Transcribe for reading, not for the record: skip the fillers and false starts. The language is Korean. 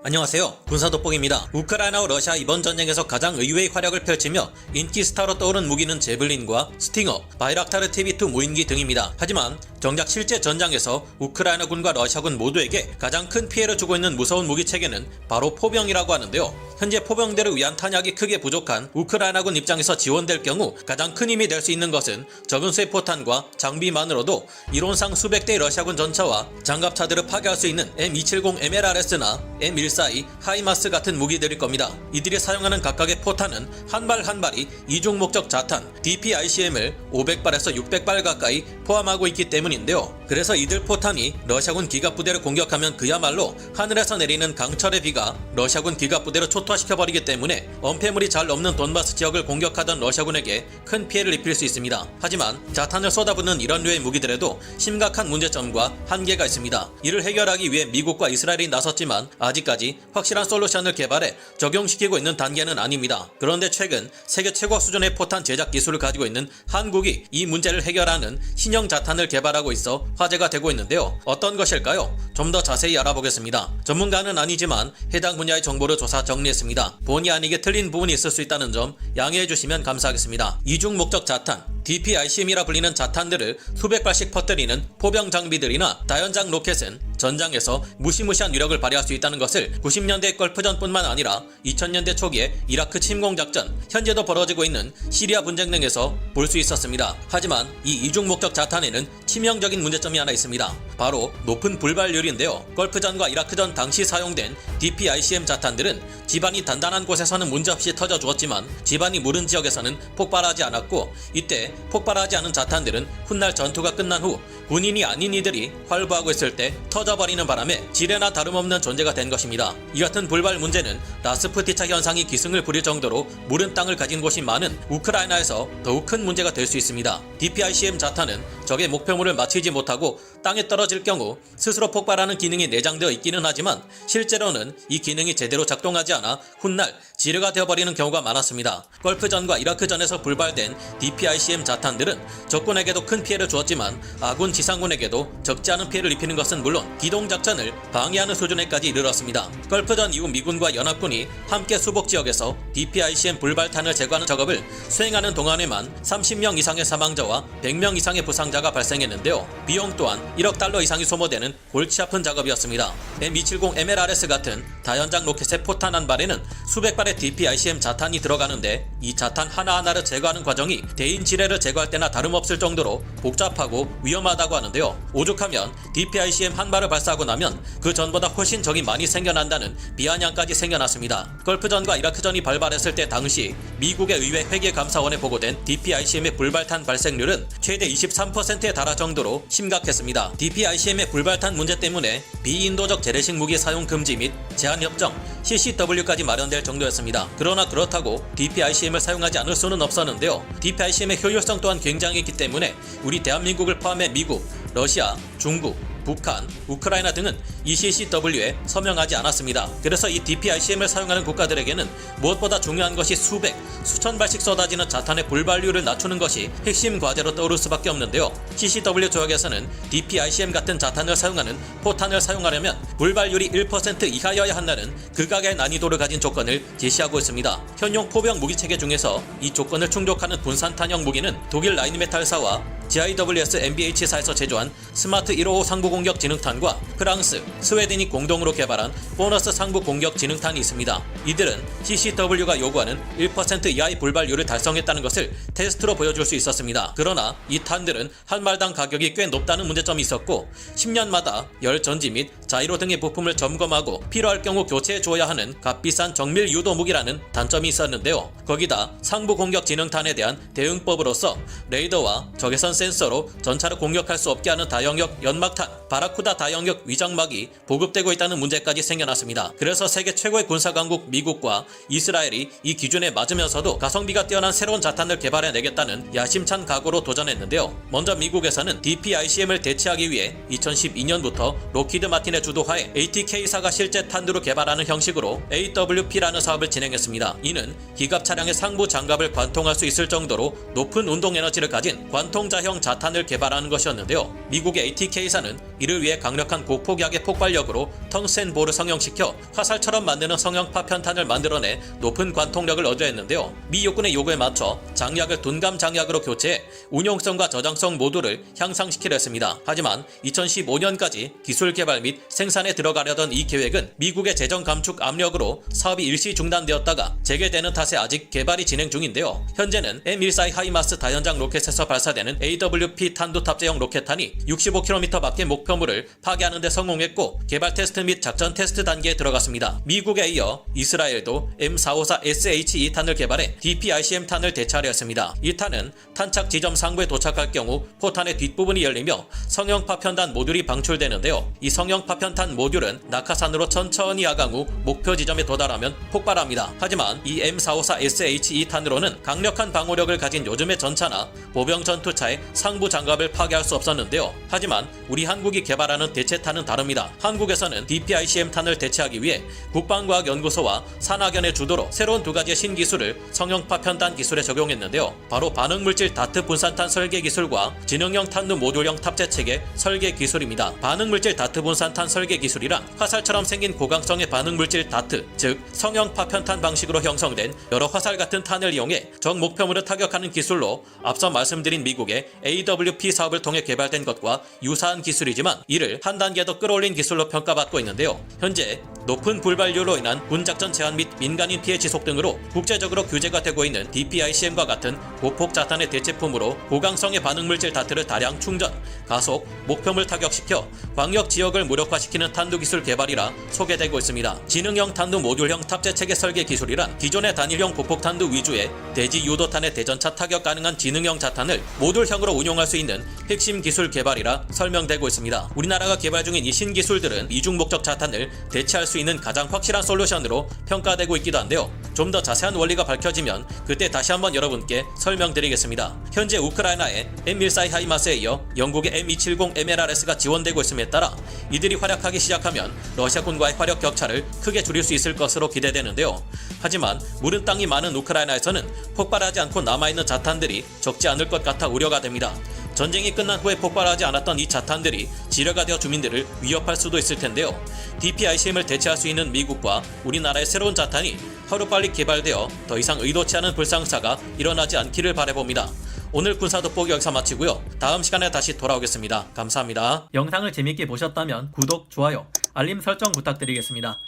안녕하세요. 군사돋보기입니다. 우크라이나와 러시아 이번 전쟁에서 가장 의외의 활약을 펼치며 인기 스타로 떠오른 무기는 제블린과 스팅어, 바이락타르 TB2 무인기 등입니다. 하지만 정작 실제 전장에서 우크라이나군과 러시아군 모두에게 가장 큰 피해를 주고 있는 무서운 무기 체계는 바로 포병이라고 하는데요. 현재 포병대를 위한 탄약이 크게 부족한 우크라이나군 입장에서 지원될 경우 가장 큰 힘이 될 수 있는 것은 적은 수의 포탄과 장비만으로도 이론상 수백 대의 러시아군 전차와 장갑차들을 파괴할 수 있는 M270 MLRS나 M142 하이마스 같은 무기들일 겁니다. 이들이 사용하는 각각의 포탄은 한 발 한 발이 이중 목적 자탄 DPICM을 500발에서 600발 가까이 포함하고 있기 때문인데요. 그래서 이들 포탄이 러시아군 기갑부대를 공격하면 그야말로 하늘에서 내리는 강철의 비가 러시아군 기갑부대를 초토화시켜버리기 때문에 엄폐물이 잘 없는 돈바스 지역을 공격하던 러시아군에게 큰 피해를 입힐 수 있습니다. 하지만 자탄을 쏟아붓는 이런 류의 무기들에도 심각한 문제점과 한계가 있습니다. 이를 해결하기 위해 미국과 이스라엘이 나섰지만 아직까지 확실한 솔루션을 개발해 적용시키고 있는 단계는 아닙니다. 그런데 최근 세계 최고 수준의 포탄 제작 기술을 가지고 있는 한국이 이 문제를 해결하는 신형 자탄을 개발하고 있어 화제가 되고 있는데요. 어떤 것일까요? 좀 더 자세히 알아보겠습니다. 전문가는 아니지만 해당 분야의 정보를 조사 정리했습니다. 본의 아니게 틀린 부분이 있을 수 있다는 점 양해해 주시면 감사하겠습니다. 이중 목적 자탄 DPICM이라 불리는 자탄들을 수백 발씩 퍼뜨리는 포병 장비들이나 다연장 로켓은 전장에서 무시무시한 위력을 발휘할 수 있다는 것을 90년대 걸프전뿐만 아니라 2000년대 초기에 이라크 침공작전, 현재도 벌어지고 있는 시리아 분쟁 등에서 볼 수 있었습니다. 하지만 이 이중 목적 자탄에는 치명적인 문제점이 하나 있습니다. 바로 높은 불발률인데요. 걸프전과 이라크전 당시 사용된 DPICM 자탄들은 지반이 단단한 곳에서는 문제없이 터져 주었지만 지반이 무른 지역에서는 폭발하지 않았고, 이때 폭발하지 않은 자탄들은 훗날 전투가 끝난 후 군인이 아닌 이들이 활보하고 있을 때 터져버리는 바람에 지뢰나 다름없는 존재가 된 것입니다. 이 같은 불발 문제는 라스푸티차 현상이 기승을 부릴 정도로 무른 땅을 가진 곳이 많은 우크라이나에서 더욱 큰 문제가 될 수 있습니다. DPICM 자탄은 적의 목표물을 맞추지 못하고 땅에 떨어질 경우 스스로 폭발하는 기능이 내장되어 있기는 하지만 실제로는 이 기능이 제대로 작동하지 않아 훗날 지뢰가 되어버리는 경우가 많았습니다. 걸프전과 이라크전에서 불발된 DPICM 자탄들은 적군에게도 큰 피해를 주었지만 아군 지상군에게도 적지 않은 피해를 입히는 것은 물론 기동작전을 방해하는 수준에까지 이르렀습니다. 걸프전 이후 미군과 연합군이 함께 수복 지역에서 DPICM 불발탄을 제거하는 작업을 수행하는 동안에만 30명 이상의 사망자와 100명 이상의 부상자가 발생했는데요. 비용 또한 1억 달러 이상이 소모되는 골치 아픈 작업이었습니다. M270 MLRS 같은 다연장 로켓의 포탄 한 발에는 수백 발의 DPICM 자탄이 들어가는데 이 자탄 하나하나를 제거하는 과정이 대인 지뢰를 제거할 때나 다름없을 정도로 복잡하고 위험하다고 하는데요. 오죽하면 DPICM 한 발을 발사하고 나면 그 전보다 훨씬 적이 많이 생겨난다는 비아냥까지 생겨났습니다. 걸프전과 이라크전이 발발했을 때 당시 미국의 의회 회계감사원에 보고된 DPICM의 불발탄 발생률은 최대 23%에 달할 정도로 심각했습니다. DPICM의 불발탄 문제 때문에 비인도적 재래식 무기 사용 금지 및 제한 협정 CCW까지 마련될 정도였습니다. 그러나 그렇다고 DPICM을 사용하지 않을 수는 없었는데요. DPICM의 효율성 또한 굉장했기 때문에 우리 대한민국을 포함해 미국, 러시아, 중국, 북한, 우크라이나 등은 이 CCW에 서명하지 않았습니다. 그래서 이 DPICM을 사용하는 국가들에게는 무엇보다 중요한 것이 수백, 수천 발씩 쏟아지는 자탄의 불발률을 낮추는 것이 핵심 과제로 떠오를 수밖에 없는데요. CCW 조약에서는 DPICM 같은 자탄을 사용하는 포탄을 사용하려면 불발률이 1% 이하여야 한다는 극악의 난이도를 가진 조건을 제시하고 있습니다. 현용 포병 무기체계 중에서 이 조건을 충족하는 분산탄형 무기는 독일 라인메탈사와 GIWS MBH사에서 제조한 스마트 155 상부공격 지능탄과 프랑스, 스웨덴이 공동으로 개발한 보너스 상부 공격 지능탄이 있습니다. 이들은 CCW가 요구하는 1% 이하의 불발률을 달성했다는 것을 테스트로 보여줄 수 있었습니다. 그러나 이 탄들은 한 발당 가격이 꽤 높다는 문제점이 있었고 10년마다 열 전지 및 자이로 등의 부품을 점검하고 필요할 경우 교체해 주어야 하는 값비싼 정밀 유도 무기라는 단점이 있었는데요. 거기다 상부 공격 지능탄에 대한 대응법으로서 레이더와 적외선 센서로 전차를 공격할 수 없게 하는 다영역 연막탄 바라쿠다 다영역 위장막이 보급되고 있다는 문제까지 생겨났습니다. 그래서 세계 최고의 군사강국 미국과 이스라엘이 이 기준에 맞으면서도 가성비가 뛰어난 새로운 자탄을 개발해내겠다는 야심찬 각오로 도전했는데요. 먼저 미국에서는 DPICM을 대체하기 위해 2012년부터 로키드 마틴의 주도하에 ATK사가 실제 탄두로 개발하는 형식으로 AWP라는 사업을 진행했습니다. 이는 기갑 차량의 상부 장갑을 관통할 수 있을 정도로 높은 운동 에너지를 가진 관통자형 자탄을 개발하는 것이었는데요. 미국의 ATK사는 이를 위해 강력한 고폭약의 폭발력으로 텅스텐보를 성형시켜 화살처럼 만드는 성형 파편탄을 만들어내 높은 관통력을 얻려 했는데요. 미 육군의 요구에 맞춰 장약을 둔감 장약으로 교체해 운용성과 저장성 모두를 향상시키려 했습니다. 하지만 2015년까지 기술 개발 및 생산에 들어가려던 이 계획은 미국의 재정 감축 압력으로 사업이 일시 중단되었다가 재개되는 탓에 아직 개발이 진행 중인데요. 현재는 M14 하이마스 다연장 로켓에서 발사되는 AWP 탄두 탑재형 로켓탄이 65km밖에 목표물을 파괴하는 데 성공했고 개발 테스트 및 작전 테스트 단계에 들어갔습니다. 미국에 이어 이스라엘도 M454SH 2탄을 개발해 DPICM 탄을 대체하려 했습니다. 이 탄은 탄착 지점 상부에 도착할 경우 포탄의 뒷부분이 열리며 성형 파편탄 모듈이 방출되는데요. 이 성형 파편탄 모듈은 낙하산으로 천천히 하강 후 목표 지점에 도달하면 폭발합니다. 하지만 이 M454SH 2탄으로는 강력한 방호력을 가진 요즘의 전차나 보병 전투차의 상부 장갑을 파괴할 수 없었는데요. 하지만 우리 한국이 개발하는 대체탄은 다릅니다. 한국에서는 DPICM 탄을 대체하기 위해 국방과학연구소와 산학연의 주도로 새로운 두 가지의 신기술을 성형 파편탄 기술에 적용했는데요. 바로 반응물질 다트 분산탄 설계 기술과 지능형 탄두 모듈형 탑재 체계 설계 기술입니다. 반응물질 다트 분산탄 설계 기술이란 화살처럼 생긴 고강성의 반응물질 다트, 즉 성형 파편탄 방식으로 형성된 여러 화살 같은 탄을 이용해 적 목표물을 타격하는 기술로 앞서 말씀드린 미국의 AWP 사업을 통해 개발된 것과 유사한 기술이지만 이를 한 단계 더 끌어올린 기술로 평가받고 있는데요. 현재 높은 불발률로 인한 군작전 제한 및 민간인 피해 지속 등으로 국제적으로 규제가 되고 있는 DPICM과 같은 고폭 자탄의 대체품으로 고강성의 반응물질 다트를 다량 충전, 가속, 목표물 타격시켜 광역 지역을 무력화시키는 탄두 기술 개발이라 소개되고 있습니다. 지능형 탄두 모듈형 탑재 체계 설계 기술이란 기존의 단일형 고폭 탄두 위주의 대지 유도탄의 대전차 타격 가능한 지능형 자탄을 모듈형으로 운용할 수 있는 핵심 기술 개발이라 설명되고 있습니다. 우리나라가 개발 중인 이 신기술들은 이중 목적 자탄을 대체할 수 있는 가장 확실한 솔루션으로 평가되고 있기도 한데요. 좀 더 자세한 원리가 밝혀지면 그때 다시 한번 여러분께 설명드리겠습니다. 현재 우크라이나의 M14 하이마스에 이어 영국의 M270 MLRS가 지원되고 있음에 따라 이들이 활약하기 시작하면 러시아군과의 화력 격차를 크게 줄일 수 있을 것으로 기대되는데요. 하지만 무른 땅이 많은 우크라이나에서는 폭발하지 않고 남아있는 자탄들이 적지 않을 것 같아 우려가 됩니다. 전쟁이 끝난 후에 폭발하지 않았던 이 자탄들이 지뢰가 되어 주민들을 위협할 수도 있을 텐데요. DPICM을 대체할 수 있는 미국과 우리나라의 새로운 자탄이 하루빨리 개발되어 더 이상 의도치 않은 불상사가 일어나지 않기를 바라봅니다. 오늘 군사 돋보기 여기서 마치고요. 다음 시간에 다시 돌아오겠습니다. 감사합니다. 영상을 재밌게 보셨다면 구독, 좋아요, 알림 설정 부탁드리겠습니다.